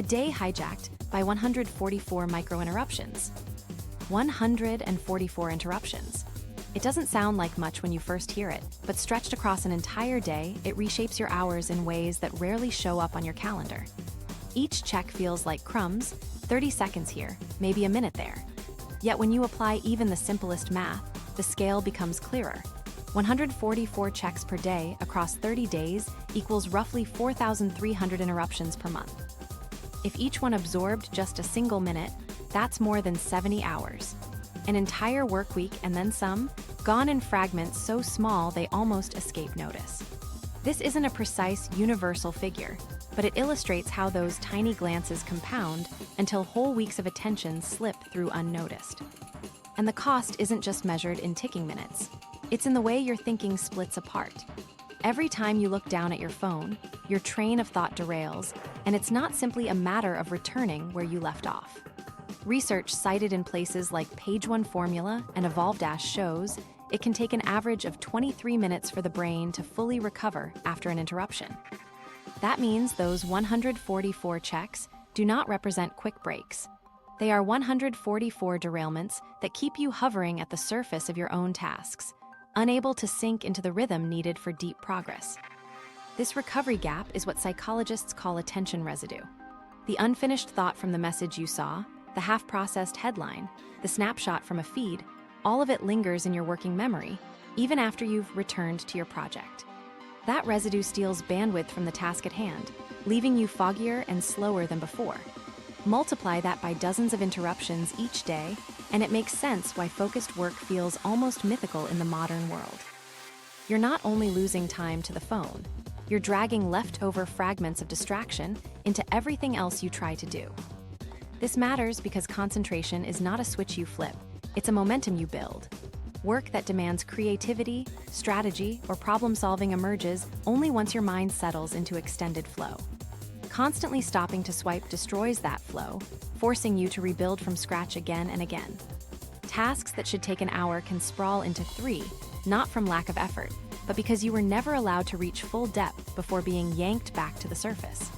A day hijacked by 144 micro-interruptions. 144 interruptions. It doesn't sound like much when you first hear it, but stretched across an entire day, it reshapes your hours in ways that rarely show up on your calendar. Each check feels like crumbs, 30 seconds here, maybe a minute there. Yet when you apply even the simplest math, the scale becomes clearer. 144 checks per day across 30 days equals roughly 4,300 interruptions per month. If each one absorbed just a single minute, that's more than 70 hours. An entire work week and then some, gone in fragments so small they almost escape notice. This isn't a precise, universal figure, but it illustrates how those tiny glances compound until whole weeks of attention slip through unnoticed. And the cost isn't just measured in ticking minutes. It's in the way your thinking splits apart. Every time you look down at your phone, your train of thought derails, and it's not simply a matter of returning where you left off. Research cited in places like Page One Formula and Evolved shows it can take an average of 23 minutes for the brain to fully recover after an interruption. That means those 144 checks do not represent quick breaks. They are 144 derailments that keep you hovering at the surface of your own tasks, unable to sink into the rhythm needed for deep progress. This recovery gap is what psychologists call attention residue. The unfinished thought from the message you saw, the half-processed headline, the snapshot from a feed, all of it lingers in your working memory, even after you've returned to your project. That residue steals bandwidth from the task at hand, leaving you foggier and slower than before. Multiply that by dozens of interruptions each day, and it makes sense why focused work feels almost mythical in the modern world. You're not only losing time to the phone, you're dragging leftover fragments of distraction into everything else you try to do. This matters because concentration is not a switch you flip, it's a momentum you build. Work that demands creativity, strategy, or problem-solving emerges only once your mind settles into extended flow. Constantly stopping to swipe destroys that flow, forcing you to rebuild from scratch again and again. Tasks that should take an hour can sprawl into 3, not from lack of effort, but because you were never allowed to reach full depth before being yanked back to the surface.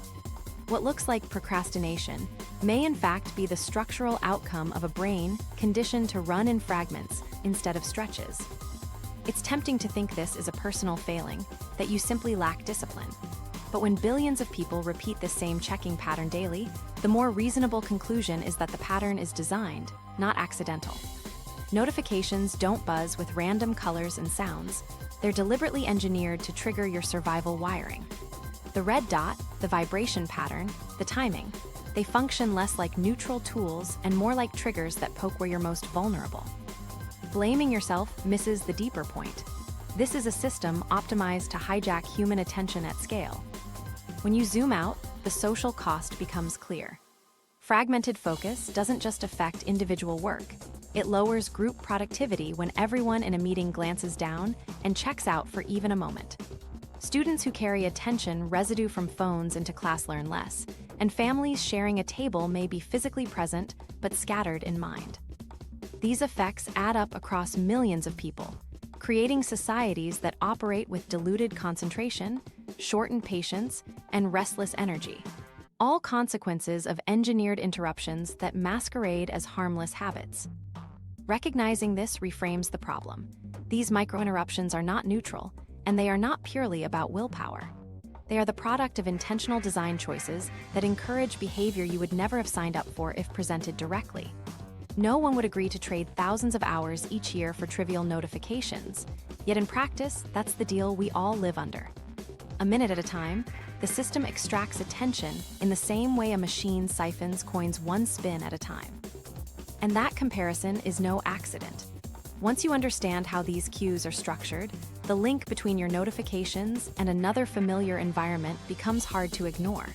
What looks like procrastination may in fact be the structural outcome of a brain conditioned to run in fragments instead of stretches. It's tempting to think this is a personal failing, that you simply lack discipline. But when billions of people repeat this same checking pattern daily, the more reasonable conclusion is that the pattern is designed, not accidental. Notifications don't buzz with random colors and sounds. They're deliberately engineered to trigger your survival wiring. The red dot, the vibration pattern, the timing, they function less like neutral tools and more like triggers that poke where you're most vulnerable. Blaming yourself misses the deeper point. This is a system optimized to hijack human attention at scale. When you zoom out, the social cost becomes clear. Fragmented focus doesn't just affect individual work. It lowers group productivity when everyone in a meeting glances down and checks out for even a moment. Students who carry attention residue from phones into class learn less, and families sharing a table may be physically present but scattered in mind. These effects add up across millions of people, creating societies that operate with diluted concentration, shortened patience, and restless energy. All consequences of engineered interruptions that masquerade as harmless habits. Recognizing this reframes the problem. These micro-interruptions are not neutral, and they are not purely about willpower. They are the product of intentional design choices that encourage behavior you would never have signed up for if presented directly. No one would agree to trade thousands of hours each year for trivial notifications, yet in practice, that's the deal we all live under. A minute at a time, the system extracts attention in the same way a machine siphons coins one spin at a time. And that comparison is no accident. Once you understand how these cues are structured, the link between your notifications and another familiar environment becomes hard to ignore.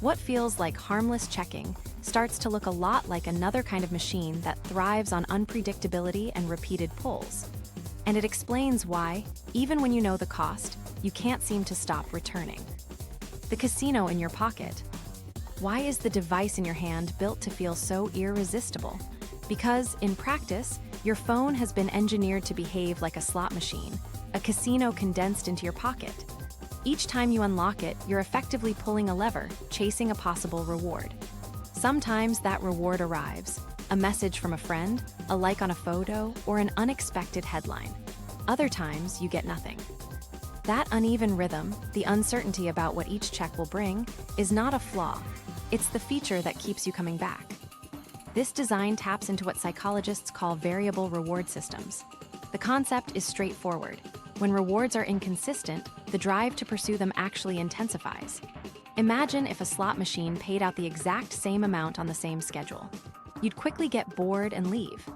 What feels like harmless checking starts to look a lot like another kind of machine that thrives on unpredictability and repeated pulls. And it explains why, even when you know the cost, you can't seem to stop returning. The casino in your pocket. Why is the device in your hand built to feel so irresistible? Because, in practice, your phone has been engineered to behave like a slot machine, a casino condensed into your pocket. Each time you unlock it, you're effectively pulling a lever, chasing a possible reward. Sometimes that reward arrives, a message from a friend, a like on a photo, or an unexpected headline. Other times, you get nothing. That uneven rhythm, the uncertainty about what each check will bring, is not a flaw. It's the feature that keeps you coming back. This design taps into what psychologists call variable reward systems. The concept is straightforward. When rewards are inconsistent, the drive to pursue them actually intensifies. Imagine if a slot machine paid out the exact same amount on the same schedule. You'd quickly get bored and leave.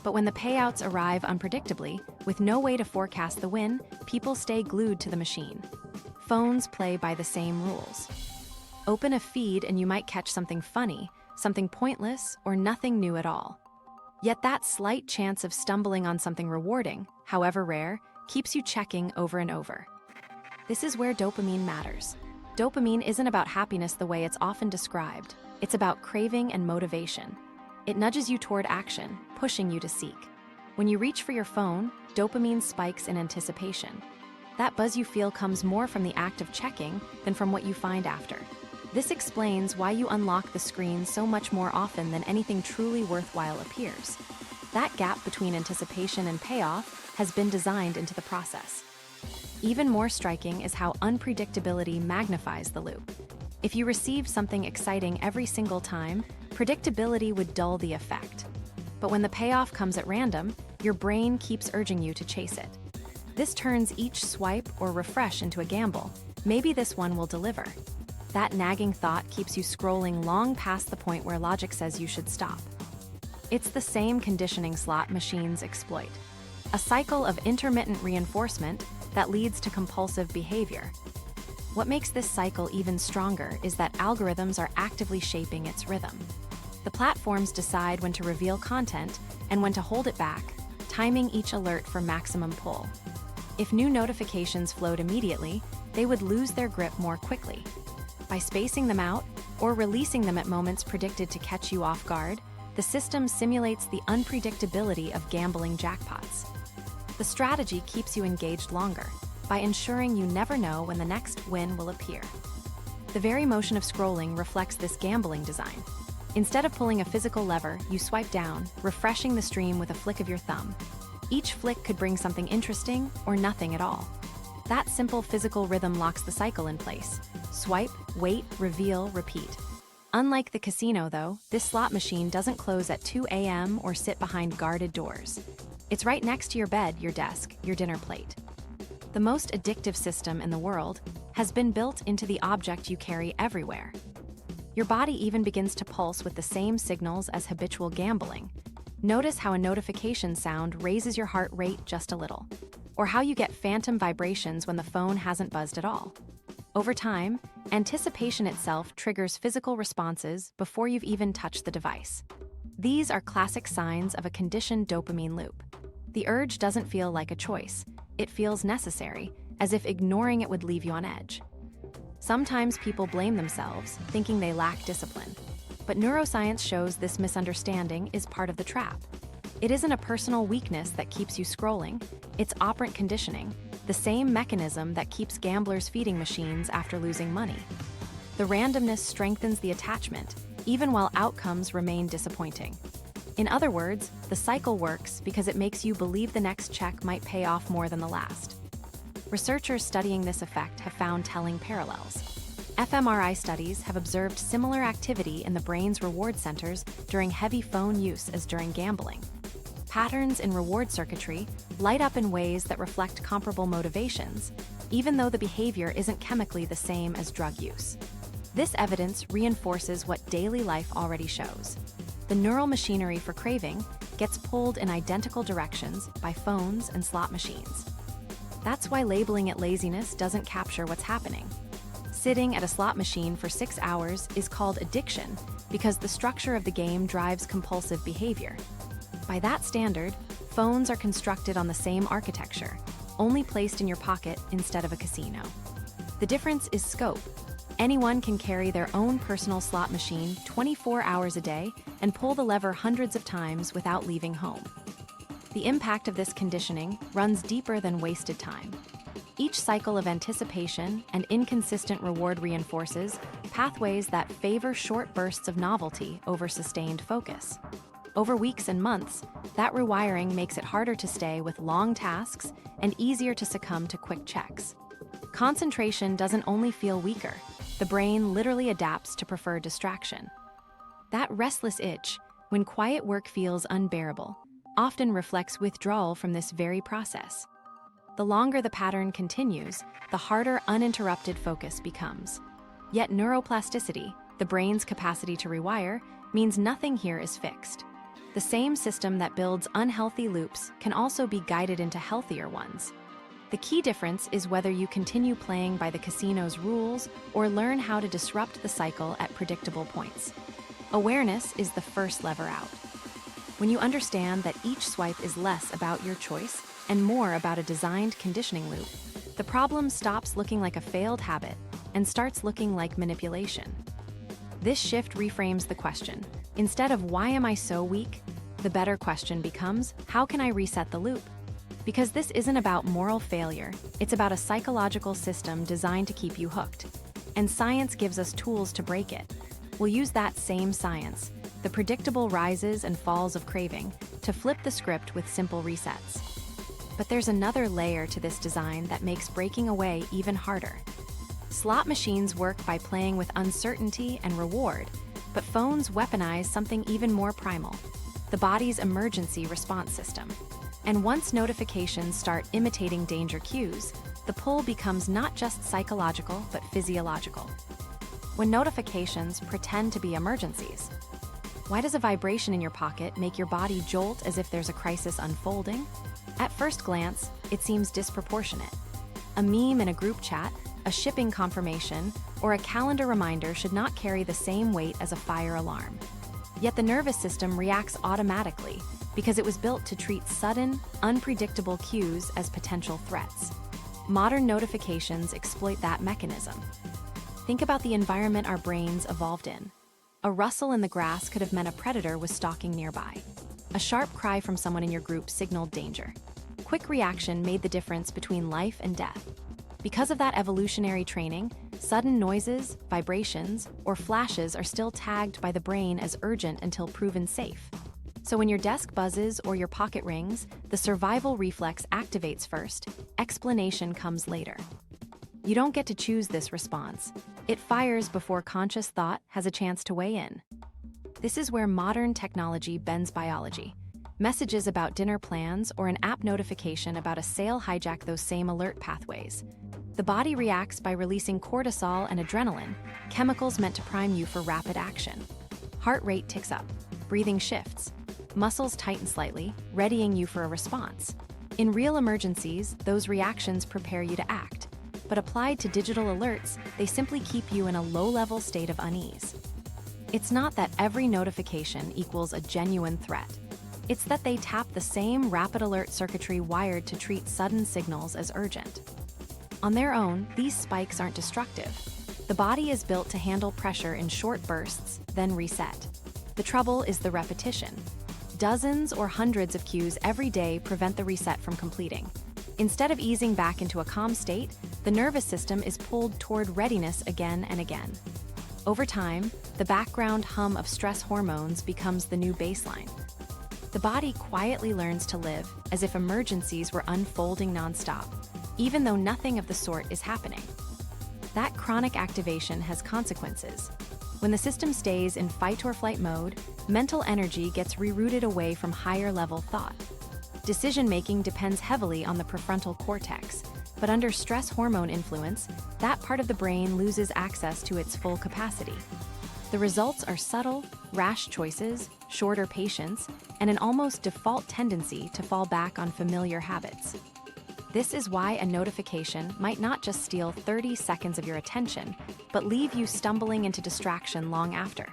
But when the payouts arrive unpredictably, with no way to forecast the win, people stay glued to the machine. Phones play by the same rules. Open a feed and you might catch something funny, something pointless, or nothing new at all. Yet that slight chance of stumbling on something rewarding, however rare, keeps you checking over and over. This is where dopamine matters. Dopamine isn't about happiness the way it's often described. It's about craving and motivation. It nudges you toward action, pushing you to seek. When you reach for your phone, dopamine spikes in anticipation. That buzz you feel comes more from the act of checking than from what you find after. This explains why you unlock the screen so much more often than anything truly worthwhile appears. That gap between anticipation and payoff has been designed into the process. Even more striking is how unpredictability magnifies the loop. If you receive something exciting every single time, predictability would dull the effect. But when the payoff comes at random, your brain keeps urging you to chase it. This turns each swipe or refresh into a gamble. Maybe this one will deliver. That nagging thought keeps you scrolling long past the point where logic says you should stop. It's the same conditioning slot machines exploit. A cycle of intermittent reinforcement that leads to compulsive behavior. What makes this cycle even stronger is that algorithms are actively shaping its rhythm. The platforms decide when to reveal content and when to hold it back, timing each alert for maximum pull. If new notifications flowed immediately, they would lose their grip more quickly. By spacing them out, or releasing them at moments predicted to catch you off guard, the system simulates the unpredictability of gambling jackpots. The strategy keeps you engaged longer, by ensuring you never know when the next win will appear. The very motion of scrolling reflects this gambling design. Instead of pulling a physical lever, you swipe down, refreshing the stream with a flick of your thumb. Each flick could bring something interesting or nothing at all. That simple physical rhythm locks the cycle in place. Swipe, wait, reveal, repeat. Unlike the casino, though, this slot machine doesn't close at 2 a.m. or sit behind guarded doors. It's right next to your bed, your desk, your dinner plate. The most addictive system in the world has been built into the object you carry everywhere. Your body even begins to pulse with the same signals as habitual gambling. Notice how a notification sound raises your heart rate just a little, or how you get phantom vibrations when the phone hasn't buzzed at all. Over time, anticipation itself triggers physical responses before you've even touched the device. These are classic signs of a conditioned dopamine loop. The urge doesn't feel like a choice. It feels necessary, as if ignoring it would leave you on edge. Sometimes people blame themselves, thinking they lack discipline. But neuroscience shows this misunderstanding is part of the trap. It isn't a personal weakness that keeps you scrolling, it's operant conditioning, the same mechanism that keeps gamblers feeding machines after losing money. The randomness strengthens the attachment, even while outcomes remain disappointing. In other words, the cycle works because it makes you believe the next check might pay off more than the last. Researchers studying this effect have found telling parallels. fMRI studies have observed similar activity in the brain's reward centers during heavy phone use as during gambling. Patterns in reward circuitry light up in ways that reflect comparable motivations, even though the behavior isn't chemically the same as drug use. This evidence reinforces what daily life already shows. The neural machinery for craving gets pulled in identical directions by phones and slot machines. That's why labeling it laziness doesn't capture what's happening. Sitting at a slot machine for 6 hours is called addiction because the structure of the game drives compulsive behavior. By that standard, phones are constructed on the same architecture, only placed in your pocket instead of a casino. The difference is scope. Anyone can carry their own personal slot machine 24 hours a day and pull the lever hundreds of times without leaving home. The impact of this conditioning runs deeper than wasted time. Each cycle of anticipation and inconsistent reward reinforces pathways that favor short bursts of novelty over sustained focus. Over weeks and months, that rewiring makes it harder to stay with long tasks and easier to succumb to quick checks. Concentration doesn't only feel weaker, the brain literally adapts to prefer distraction. That restless itch, when quiet work feels unbearable, often reflects withdrawal from this very process. The longer the pattern continues, the harder uninterrupted focus becomes. Yet neuroplasticity, the brain's capacity to rewire, means nothing here is fixed. The same system that builds unhealthy loops can also be guided into healthier ones. The key difference is whether you continue playing by the casino's rules or learn how to disrupt the cycle at predictable points. Awareness is the first lever out. When you understand that each swipe is less about your choice and more about a designed conditioning loop, the problem stops looking like a failed habit and starts looking like manipulation. This shift reframes the question. Instead of "why am I so weak?" the better question becomes, "how can I reset the loop?" Because this isn't about moral failure, it's about a psychological system designed to keep you hooked. And science gives us tools to break it. We'll use that same science, the predictable rises and falls of craving, to flip the script with simple resets. But there's another layer to this design that makes breaking away even harder. Slot machines work by playing with uncertainty and reward, but phones weaponize something even more primal, the body's emergency response system. And once notifications start imitating danger cues, the pull becomes not just psychological but physiological. When notifications pretend to be emergencies, why does a vibration in your pocket make your body jolt as if there's a crisis unfolding? At first glance, it seems disproportionate. A meme in a group chat, a shipping confirmation, or a calendar reminder should not carry the same weight as a fire alarm. Yet the nervous system reacts automatically because it was built to treat sudden, unpredictable cues as potential threats. Modern notifications exploit that mechanism. Think about the environment our brains evolved in. A rustle in the grass could have meant a predator was stalking nearby. A sharp cry from someone in your group signaled danger. Quick reaction made the difference between life and death. Because of that evolutionary training, sudden noises, vibrations, or flashes are still tagged by the brain as urgent until proven safe. So when your desk buzzes or your pocket rings, the survival reflex activates first, explanation comes later. You don't get to choose this response. It fires before conscious thought has a chance to weigh in. This is where modern technology bends biology. Messages about dinner plans or an app notification about a sale hijack those same alert pathways. The body reacts by releasing cortisol and adrenaline, chemicals meant to prime you for rapid action. Heart rate ticks up, breathing shifts, muscles tighten slightly, readying you for a response. In real emergencies, those reactions prepare you to act. But applied to digital alerts, they simply keep you in a low-level state of unease. It's not that every notification equals a genuine threat. It's that they tap the same rapid alert circuitry wired to treat sudden signals as urgent. On their own, these spikes aren't destructive. The body is built to handle pressure in short bursts, then reset. The trouble is the repetition. Dozens or hundreds of cues every day prevent the reset from completing. Instead of easing back into a calm state, the nervous system is pulled toward readiness again and again. Over time, the background hum of stress hormones becomes the new baseline. The body quietly learns to live as if emergencies were unfolding nonstop, even though nothing of the sort is happening. That chronic activation has consequences. When the system stays in fight or flight mode, mental energy gets rerouted away from higher-level thought. Decision-making depends heavily on the prefrontal cortex, but under stress hormone influence, that part of the brain loses access to its full capacity. The results are subtle, rash choices, shorter patience, and an almost default tendency to fall back on familiar habits. This is why a notification might not just steal 30 seconds of your attention, but leave you stumbling into distraction long after.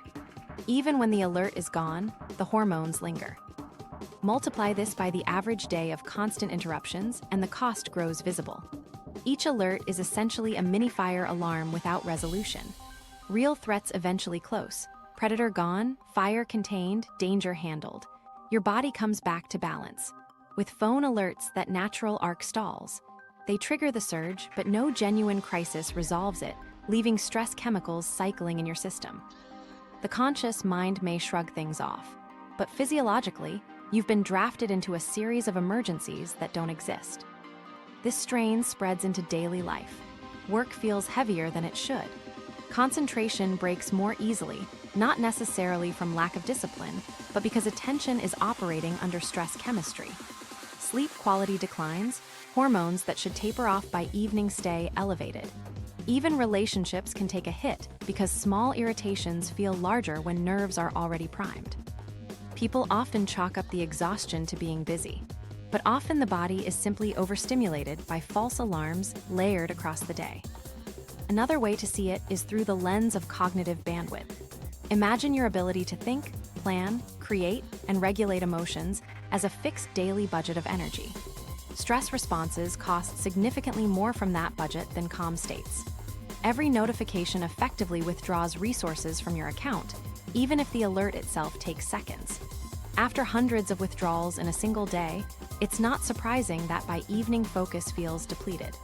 Even when the alert is gone, the hormones linger. Multiply this by the average day of constant interruptions, and the cost grows visible. Each alert is essentially a mini-fire alarm without resolution. Real threats eventually close. Predator gone, fire contained, danger handled. Your body comes back to balance. With phone alerts, that natural arc stalls. They trigger the surge, but no genuine crisis resolves it, leaving stress chemicals cycling in your system. The conscious mind may shrug things off, but physiologically, you've been drafted into a series of emergencies that don't exist. This strain spreads into daily life. Work feels heavier than it should. Concentration breaks more easily, not necessarily from lack of discipline, but because attention is operating under stress chemistry. Sleep quality declines, hormones that should taper off by evening stay elevated. Even relationships can take a hit because small irritations feel larger when nerves are already primed. People often chalk up the exhaustion to being busy, but often the body is simply overstimulated by false alarms layered across the day. Another way to see it is through the lens of cognitive bandwidth. Imagine your ability to think, plan, create, and regulate emotions as a fixed daily budget of energy. Stress responses cost significantly more from that budget than calm states. Every notification effectively withdraws resources from your account, even if the alert itself takes seconds. After hundreds of withdrawals in a single day, it's not surprising that by evening focus feels depleted.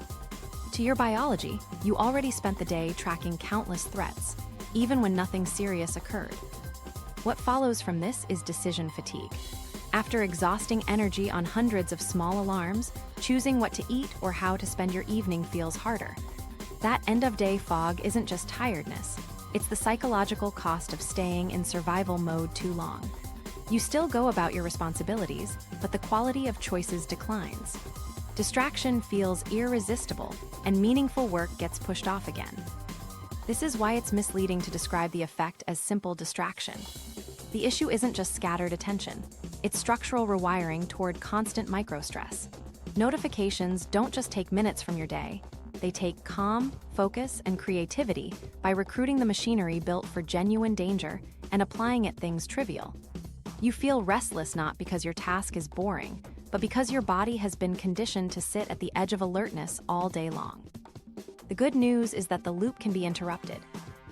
To your biology, you already spent the day tracking countless threats, even when nothing serious occurred. What follows from this is decision fatigue. After exhausting energy on hundreds of small alarms, choosing what to eat or how to spend your evening feels harder. That end-of-day fog isn't just tiredness, it's the psychological cost of staying in survival mode too long. You still go about your responsibilities, but the quality of choices declines. Distraction feels irresistible, and meaningful work gets pushed off again. This is why it's misleading to describe the effect as simple distraction. The issue isn't just scattered attention, it's structural rewiring toward constant microstress. Notifications don't just take minutes from your day, they take calm, focus, and creativity by recruiting the machinery built for genuine danger and applying it things trivial. You feel restless not because your task is boring, but because your body has been conditioned to sit at the edge of alertness all day long. The good news is that the loop can be interrupted.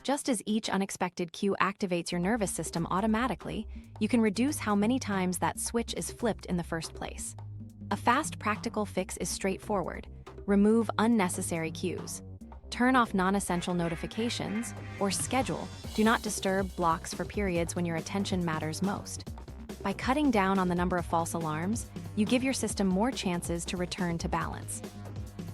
Just as each unexpected cue activates your nervous system automatically, you can reduce how many times that switch is flipped in the first place. A fast, practical fix is straightforward. Remove unnecessary cues. Turn off non-essential notifications, or schedule do not disturb blocks for periods when your attention matters most. By cutting down on the number of false alarms, you give your system more chances to return to balance.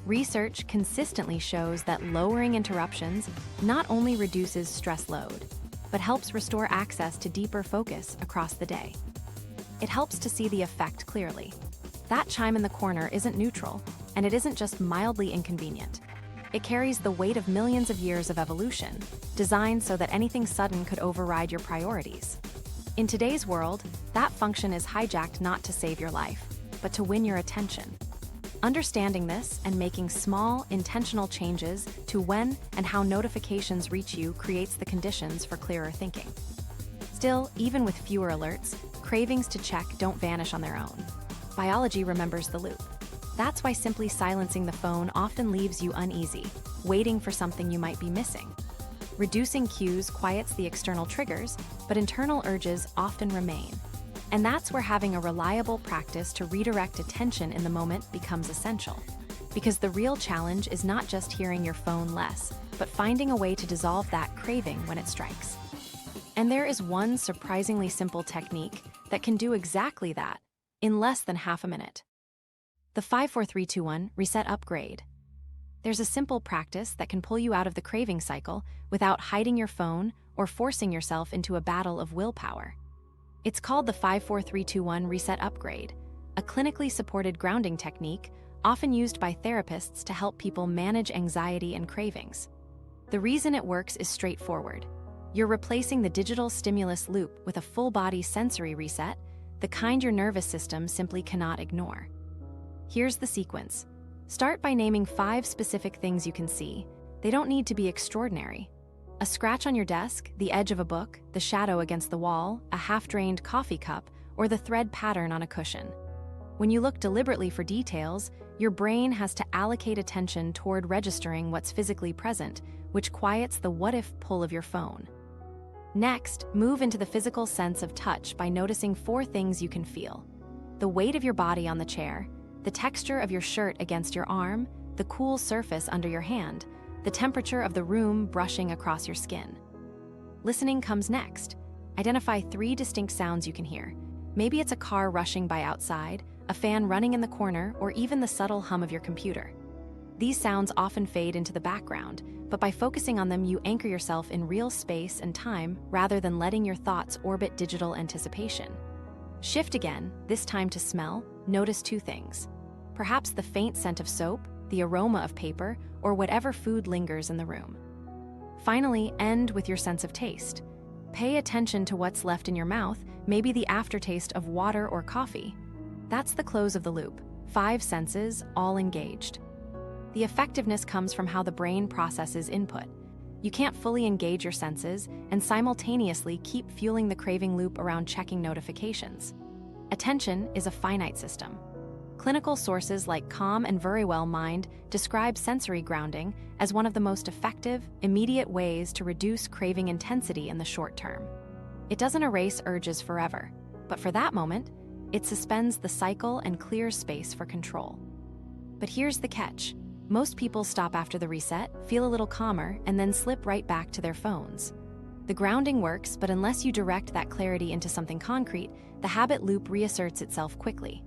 Research consistently shows that lowering interruptions not only reduces stress load, but helps restore access to deeper focus across the day. It helps to see the effect clearly. That chime in the corner isn't neutral, and it isn't just mildly inconvenient. It carries the weight of millions of years of evolution, designed so that anything sudden could override your priorities. In today's world, that function is hijacked not to save your life, but to win your attention. Understanding this and making small, intentional changes to when and how notifications reach you creates the conditions for clearer thinking. Still, even with fewer alerts, cravings to check don't vanish on their own. Biology remembers the loop. That's why simply silencing the phone often leaves you uneasy, waiting for something you might be missing. Reducing cues quiets the external triggers, but internal urges often remain. And that's where having a reliable practice to redirect attention in the moment becomes essential. Because the real challenge is not just hearing your phone less, but finding a way to dissolve that craving when it strikes. And there is one surprisingly simple technique that can do exactly that in less than half a minute. The 5-4-3-2-1 Reset Upgrade. There's a simple practice that can pull you out of the craving cycle without hiding your phone or forcing yourself into a battle of willpower. It's called the 5-4-3-2-1 Reset Upgrade, a clinically supported grounding technique often used by therapists to help people manage anxiety and cravings. The reason it works is straightforward. You're replacing the digital stimulus loop with a full-body sensory reset, the kind your nervous system simply cannot ignore. Here's the sequence. Start by naming 5 specific things you can see. They don't need to be extraordinary. A scratch on your desk, the edge of a book, the shadow against the wall, a half-drained coffee cup, or the thread pattern on a cushion. When you look deliberately for details, your brain has to allocate attention toward registering what's physically present, which quiets the what-if pull of your phone. Next, move into the physical sense of touch by noticing 4 things you can feel. The weight of your body on the chair, the texture of your shirt against your arm, the cool surface under your hand, the temperature of the room brushing across your skin. Listening comes next. Identify 3 distinct sounds you can hear. Maybe it's a car rushing by outside, a fan running in the corner, or even the subtle hum of your computer. These sounds often fade into the background, but by focusing on them, you anchor yourself in real space and time rather than letting your thoughts orbit digital anticipation. Shift again, this time to smell. Notice 2 things. Perhaps the faint scent of soap, the aroma of paper, or whatever food lingers in the room. Finally, end with your sense of taste. Pay attention to what's left in your mouth, maybe the aftertaste of water or coffee. That's the close of the loop. 5 senses, all engaged. The effectiveness comes from how the brain processes input. You can't fully engage your senses and simultaneously keep fueling the craving loop around checking notifications. Attention is a finite system. Clinical sources like Calm and Verywell Mind describe sensory grounding as one of the most effective, immediate ways to reduce craving intensity in the short term. It doesn't erase urges forever, but for that moment, it suspends the cycle and clears space for control. But here's the catch. Most people stop after the reset, feel a little calmer, and then slip right back to their phones. The grounding works, but unless you direct that clarity into something concrete, the habit loop reasserts itself quickly.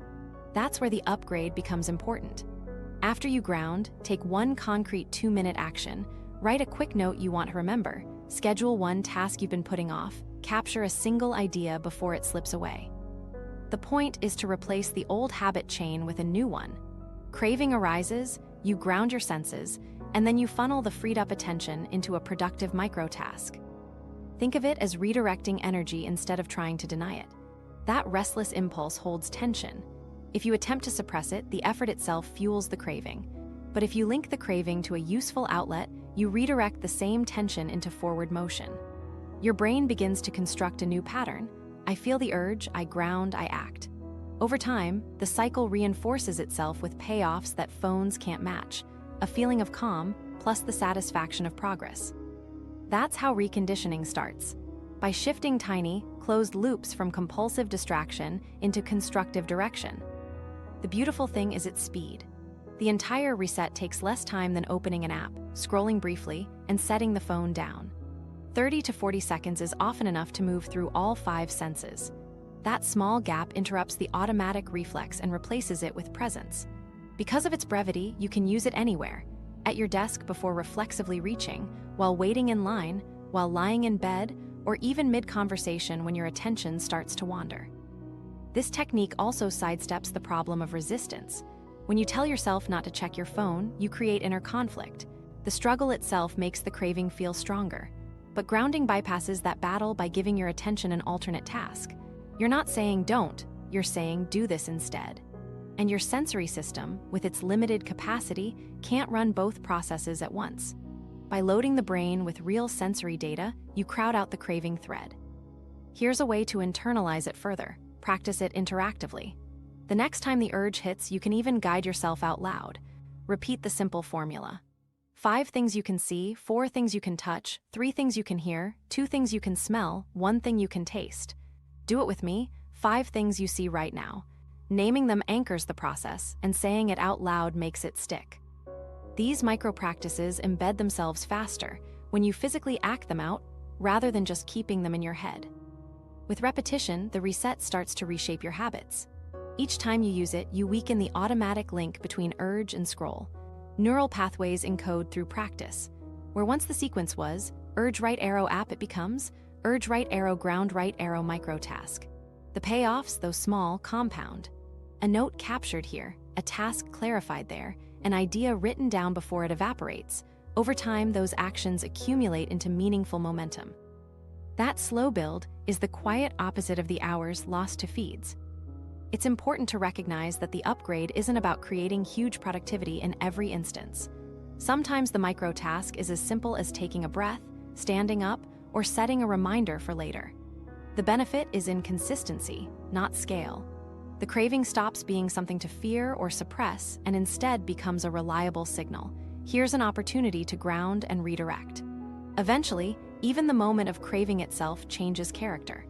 That's where the upgrade becomes important. After you ground, take one concrete 2-minute action, write a quick note you want to remember, schedule one task you've been putting off, capture a single idea before it slips away. The point is to replace the old habit chain with a new one. Craving arises, you ground your senses, and then you funnel the freed up attention into a productive micro-task. Think of it as redirecting energy instead of trying to deny it. That restless impulse holds tension. If you attempt to suppress it, the effort itself fuels the craving. But if you link the craving to a useful outlet, you redirect the same tension into forward motion. Your brain begins to construct a new pattern. I feel the urge, I ground, I act. Over time, the cycle reinforces itself with payoffs that phones can't match, a feeling of calm plus the satisfaction of progress. That's how reconditioning starts, by shifting tiny, closed loops from compulsive distraction into constructive direction. The beautiful thing is its speed. The entire reset takes less time than opening an app, scrolling briefly, and setting the phone down. 30 to 40 seconds is often enough to move through all 5 senses. That small gap interrupts the automatic reflex and replaces it with presence. Because of its brevity, you can use it anywhere, at your desk before reflexively reaching, while waiting in line, while lying in bed, or even mid-conversation when your attention starts to wander. This technique also sidesteps the problem of resistance. When you tell yourself not to check your phone, you create inner conflict. The struggle itself makes the craving feel stronger. But grounding bypasses that battle by giving your attention an alternate task. You're not saying don't, you're saying do this instead. And your sensory system, with its limited capacity, can't run both processes at once. By loading the brain with real sensory data, you crowd out the craving thread. Here's a way to internalize it further. Practice it interactively. The next time the urge hits, you can even guide yourself out loud. Repeat the simple formula. 5 things you can see, 4 things you can touch, 3 things you can hear, 2 things you can smell, 1 thing you can taste. Do it with me. 5 things you see right now. Naming them anchors the process, and saying it out loud makes it stick. These micro-practices embed themselves faster when you physically act them out rather than just keeping them in your head. With repetition, the reset starts to reshape your habits. Each time you use it, you weaken the automatic link between urge and scroll. Neural pathways encode through practice. Where once the sequence was, urge right arrow app, it becomes urge right arrow ground right arrow micro-task. The payoffs, though small, compound. A note captured here, a task clarified there, an idea written down before it evaporates. Over time, those actions accumulate into meaningful momentum. That slow build is the quiet opposite of the hours lost to feeds. It's important to recognize that the upgrade isn't about creating huge productivity in every instance. Sometimes the micro-task is as simple as taking a breath, standing up, or setting a reminder for later. The benefit is in consistency, not scale. The craving stops being something to fear or suppress and instead becomes a reliable signal. Here's an opportunity to ground and redirect. Eventually, even the moment of craving itself changes character.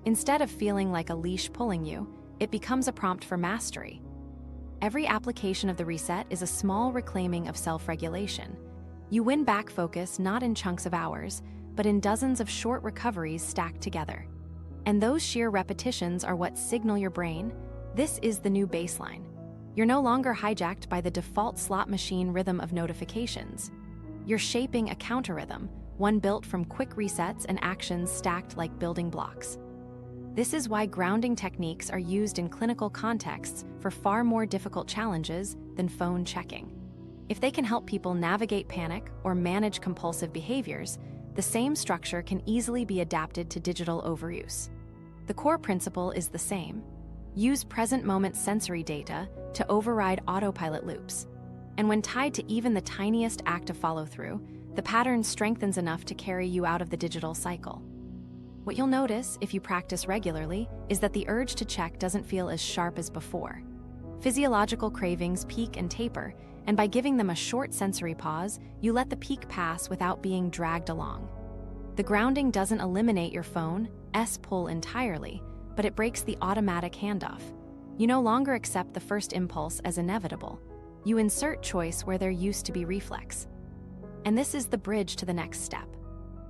Instead of feeling like a leash pulling you, it becomes a prompt for mastery. Every application of the reset is a small reclaiming of self-regulation. You win back focus not in chunks of hours, but in dozens of short recoveries stacked together. And those sheer repetitions are what signal your brain, this is the new baseline. You're no longer hijacked by the default slot machine rhythm of notifications. You're shaping a counter-rhythm, one built from quick resets and actions stacked like building blocks. This is why grounding techniques are used in clinical contexts for far more difficult challenges than phone checking. If they can help people navigate panic or manage compulsive behaviors, the same structure can easily be adapted to digital overuse. The core principle is the same. Use present-moment sensory data to override autopilot loops. And when tied to even the tiniest act of follow-through, the pattern strengthens enough to carry you out of the digital cycle. What you'll notice, if you practice regularly, is that the urge to check doesn't feel as sharp as before. Physiological cravings peak and taper, and by giving them a short sensory pause, you let the peak pass without being dragged along. The grounding doesn't eliminate your phone's pull entirely, but it breaks the automatic handoff. You no longer accept the first impulse as inevitable. You insert choice where there used to be reflex. And this is the bridge to the next step.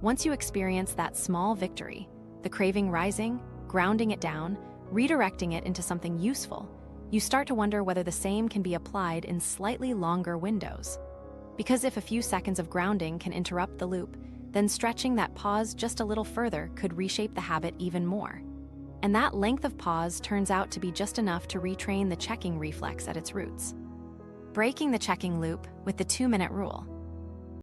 Once you experience that small victory, the craving rising, grounding it down, redirecting it into something useful, you start to wonder whether the same can be applied in slightly longer windows. Because if a few seconds of grounding can interrupt the loop, then stretching that pause just a little further could reshape the habit even more. And that length of pause turns out to be just enough to retrain the checking reflex at its roots. Breaking the checking loop with the 2-minute rule.